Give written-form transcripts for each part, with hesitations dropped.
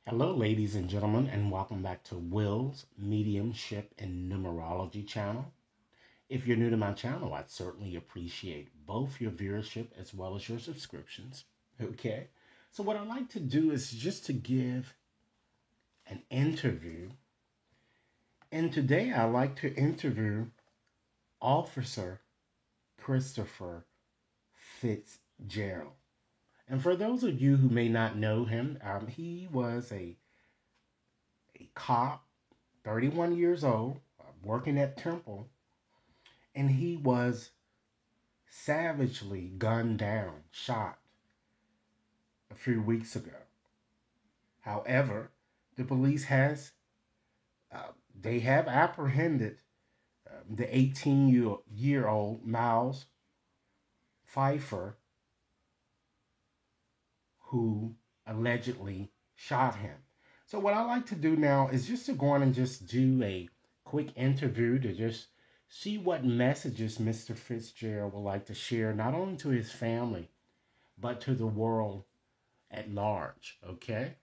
Hello, ladies and gentlemen, and welcome back to Will's Mediumship and Numerology channel. If you're new to my channel, I'd certainly appreciate both your viewership as well as your subscriptions. Okay? So, what I like to do is just to give an interview, and today I like to interview Officer Christopher Fitzgerald. And for those of you who may not know him, he was a cop, 31 years old, working at Temple, and he was savagely gunned down, shot a few weeks ago. However, the police has they have apprehended the 18-year old Miles Pfeiffer who allegedly shot him. So what I like to do now is just to go on and just do a quick interview to just see what messages Mr. Fitzgerald would like to share, not only to his family, but to the world at large. Okay?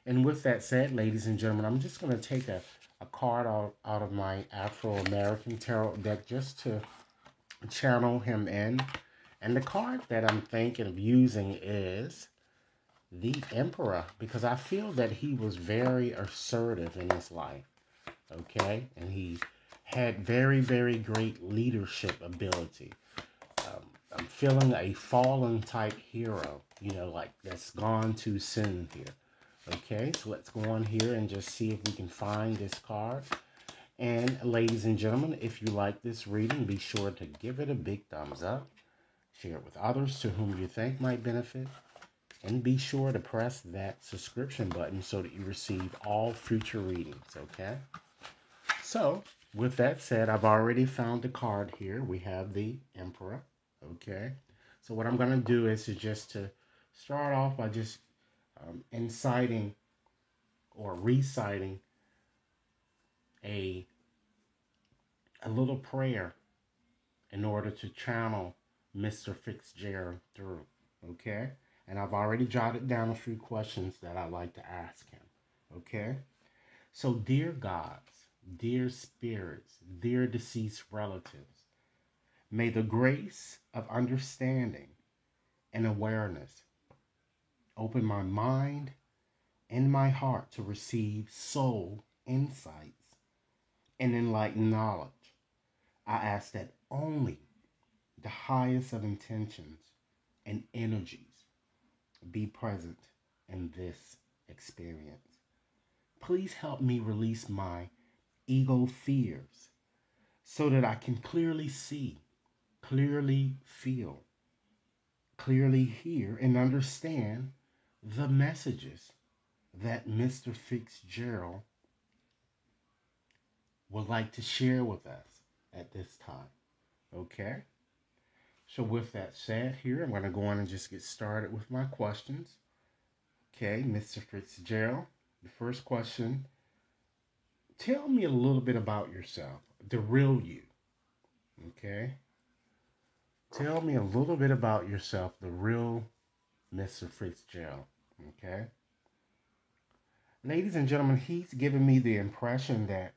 And with that said, ladies and gentlemen, I'm just going to take a card out of my Afro American Tarot deck just to channel him in. And the card that I'm thinking of using is the Emperor, because I feel that he was very assertive in his life. Okay? And he had very, very great leadership ability. I'm feeling a fallen type hero, like that's gone too soon here. Okay, so let's go on here and just see if we can find this card. And ladies and gentlemen, if you like this reading, be sure to give it a big thumbs up. Share it with others to whom you think might benefit. And be sure to press that subscription button so that you receive all future readings, okay? So, with that said, I've already found the card here. We have the Emperor, okay? So what I'm going to do is just to start off by just inciting or reciting a a little prayer in order to channel Mr. Fitzgerald through. Okay? And I've already jotted down a few questions that I'd like to ask him. Okay? So, dear gods, dear spirits, dear deceased relatives, may the grace of understanding and awareness open my mind and my heart to receive soul insights and enlightened knowledge. I ask that only the highest of intentions and energies be present in this experience. Please help me release my ego fears so that I can clearly see, clearly feel, clearly hear, and understand the messages that Mr. Fitzgerald would like to share with us at this time. Okay? So, with that said, here I'm going to go on and just get started with my questions. Okay, Mr. Fitzgerald, the first question, tell me a little bit about yourself, the real you. Okay, tell me a little bit about yourself, the real Mr. Fitzgerald. Okay, ladies and gentlemen, he's given me the impression that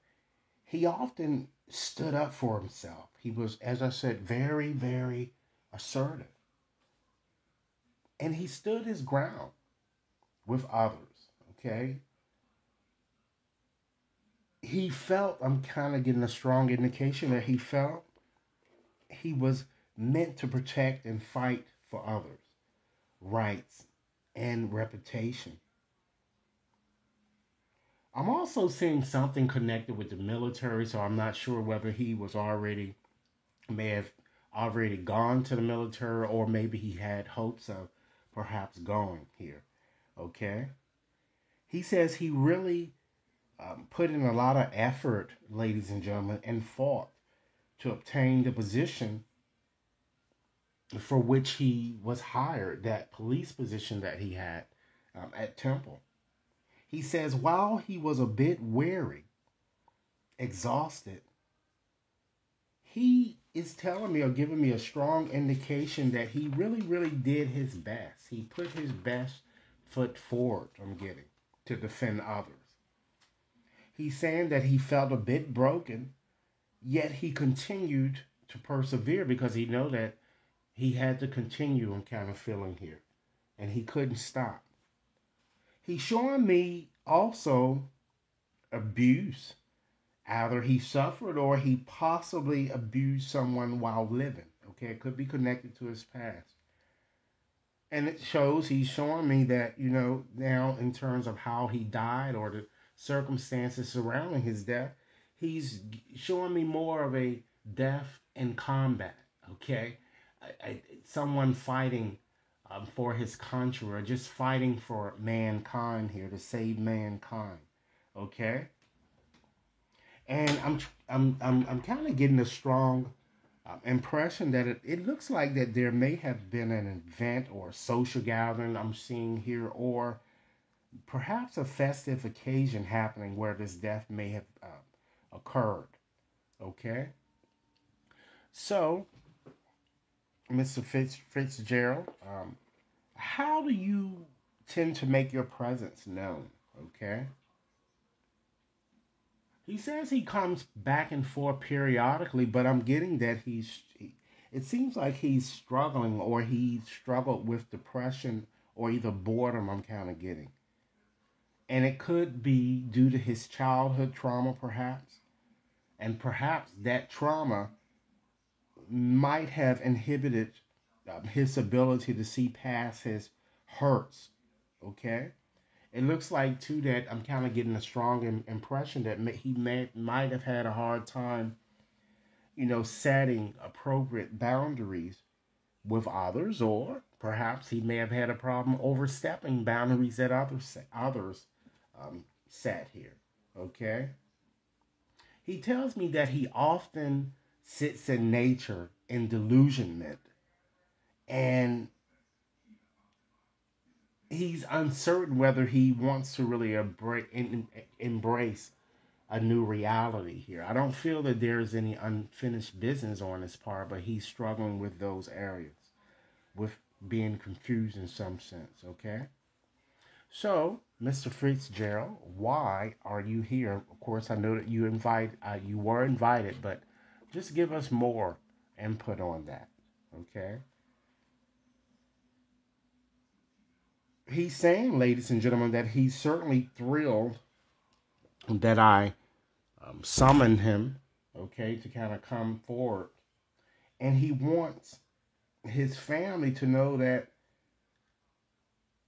he often stood up for himself. He was, as I said, very, very assertive. And he stood his ground with others. Okay, he felt, I'm kind of getting a strong indication that he felt he was meant to protect and fight for others' rights and reputation. I'm also seeing something connected with the military, so I'm not sure whether he was already, may have already gone to the military, or maybe he had hopes of perhaps going here. Okay? He says he really put in a lot of effort, ladies and gentlemen, and fought to obtain the position for which he was hired, that police position that he had at Temple. He says while he was a bit weary, exhausted, he is telling me or giving me a strong indication that he really, really did his best. He put his best foot forward, I'm getting. to defend others. He's saying that he felt a bit broken, yet he continued to persevere because he knew that he had to continue and kind of feeling here, and he couldn't stop. He's showing me also abuse. Either he suffered or he possibly abused someone while living. Okay, it could be connected to his past. And it shows, he's showing me that, now in terms of how he died or the circumstances surrounding his death, he's showing me more of a death in combat. Okay, someone fighting for his country or just fighting for mankind here to save mankind. Okay, and I'm kind of getting a strong impression that it looks like that there may have been an event or a social gathering I'm seeing here, or perhaps a festive occasion happening where this death may have occurred. Okay, so Mr. Fitzgerald, how do you tend to make your presence known? Okay, he says he comes back and forth periodically, but I'm getting that it seems like he's struggling or he struggled with depression or either boredom, I'm kind of getting. And it could be due to his childhood trauma, perhaps. And perhaps that trauma might have inhibited his ability to see past his hurts. Okay? It looks like, too, that I'm kind of getting a strong impression that might have had a hard time setting appropriate boundaries with others, or perhaps he may have had a problem overstepping boundaries that others set here. Okay, he tells me that he often sits in nature in delusionment, and he's uncertain whether he wants to really embrace a new reality here. I don't feel that there's any unfinished business on his part, but he's struggling with those areas, with being confused in some sense, okay? So, Mr. Fitzgerald, why are you here? Of course, I know that you were invited, but just give us more input on that, okay? He's saying, ladies and gentlemen, that he's certainly thrilled that I summoned him, okay, to kind of come forward, and he wants his family to know that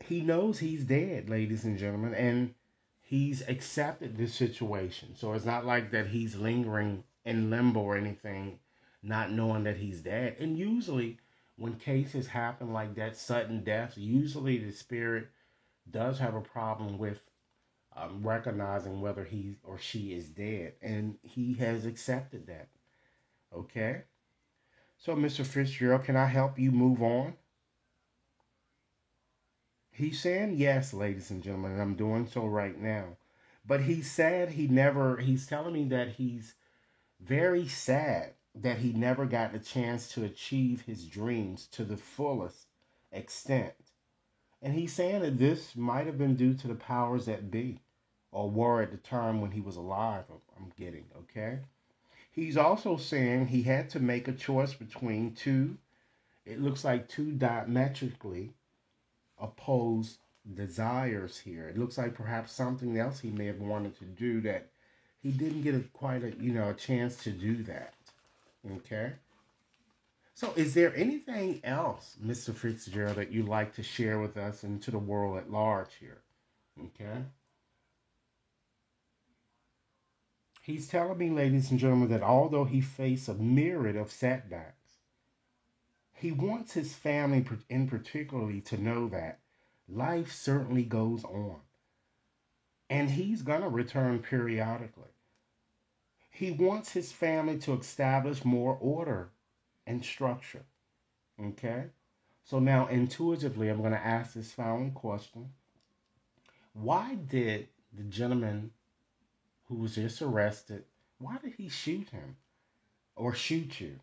he knows he's dead, ladies and gentlemen, and he's accepted this situation. So it's not like that he's lingering in limbo or anything, not knowing that he's dead. And usually, when cases happen like that, sudden deaths, usually the spirit does have a problem with recognizing whether he or she is dead, and he has accepted that. Okay. So, Mr. Fitzgerald, can I help you move on? He's saying yes, ladies and gentlemen, and I'm doing so right now. But he said he's telling me that he's very sad that he never got the chance to achieve his dreams to the fullest extent. And he's saying that this might have been due to the powers that be, or were at the time when he was alive, I'm getting, okay? He's also saying he had to make a choice between it looks like two diametrically opposed desires here. It looks like perhaps something else he may have wanted to do that he didn't get quite a chance to do that. Okay. So, is there anything else, Mr. Fitzgerald, that you'd like to share with us and to the world at large here? Okay. He's telling me, ladies and gentlemen, that although he faced a myriad of setbacks, he wants his family in particularly to know that life certainly goes on, and he's going to return periodically. He wants his family to establish more order and structure. Okay? So now, intuitively, I'm going to ask this following question. Why did the gentleman who was just arrested, why did he shoot him or shoot you?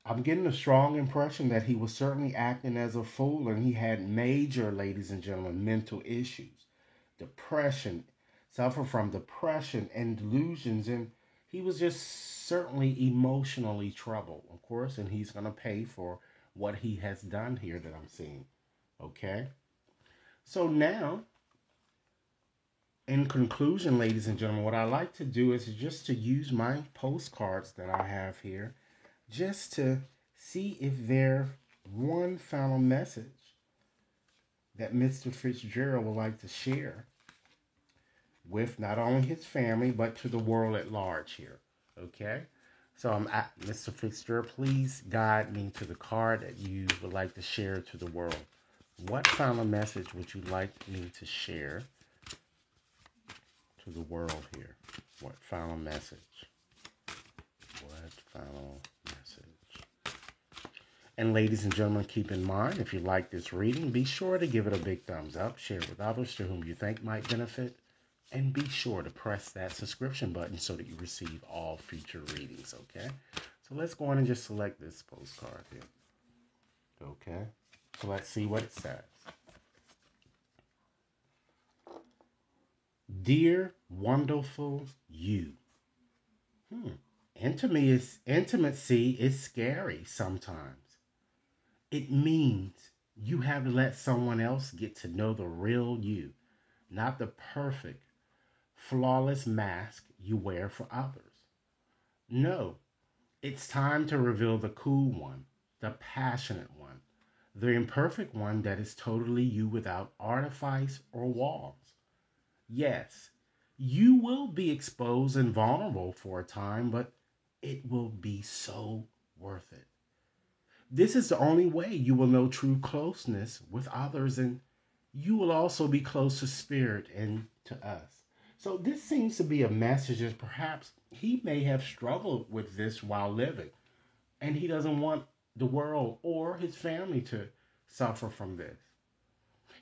I'm getting a strong impression that he was certainly acting as a fool, and he had major, ladies and gentlemen, mental issues, depression, suffer from depression and delusions, and he was just certainly emotionally troubled, of course, and he's going to pay for what he has done here that I'm seeing. Okay? So now, in conclusion, ladies and gentlemen, what I like to do is just to use my postcards that I have here just to see if there's one final message that Mr. Fitzgerald would like to share with not only his family but to the world at large here. Okay? So I'm at Mr. Fitzgerald, please guide me to the card that you would like to share to the world. What final message would you like me to share to the world here? What final message? What final message? And ladies and gentlemen, keep in mind, if you like this reading, be sure to give it a big thumbs up, share it with others to whom you think might benefit, and be sure to press that subscription button so that you receive all future readings, okay? So let's go on and just select this postcard here. Okay, so let's see what it says. Dear wonderful you. Intimacy is scary sometimes. It means you have to let someone else get to know the real you, not the perfect, flawless mask you wear for others. No, it's time to reveal the cool one, the passionate one, the imperfect one that is totally you without artifice or walls. Yes, you will be exposed and vulnerable for a time, but it will be so worth it. This is the only way you will know true closeness with others, and you will also be close to spirit and to us. So, this seems to be a message that perhaps he may have struggled with this while living, and he doesn't want the world or his family to suffer from this.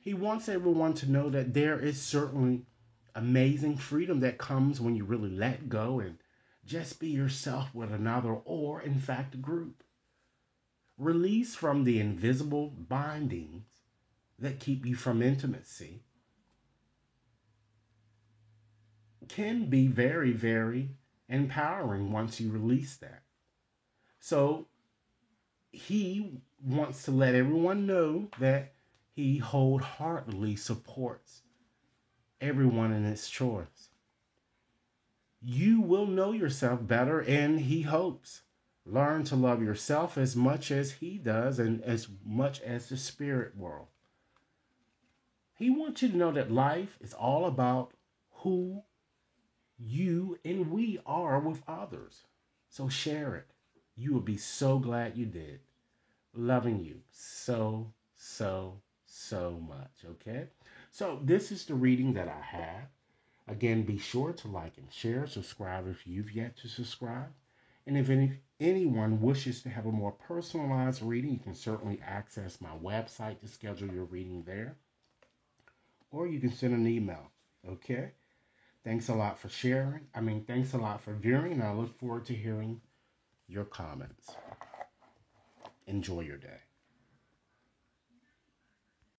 He wants everyone to know that there is certainly amazing freedom that comes when you really let go and just be yourself with another or, in fact, a group. Release from the invisible bindings that keep you from intimacy can be very, very empowering once you release that. So he wants to let everyone know that he wholeheartedly supports everyone in its choice. You will know yourself better, and he hopes learn to love yourself as much as he does and as much as the spirit world. He wants you to know that life is all about who you and we are with others. So share it. You will be so glad you did. Loving you so, so, so much. Okay? So, this is the reading that I have. Again, be sure to like and share. Subscribe if you've yet to subscribe. And if anyone wishes to have a more personalized reading, you can certainly access my website to schedule your reading there. Or you can send an email. Okay? Thanks a lot for sharing. Thanks a lot for viewing, and I look forward to hearing your comments. Enjoy your day.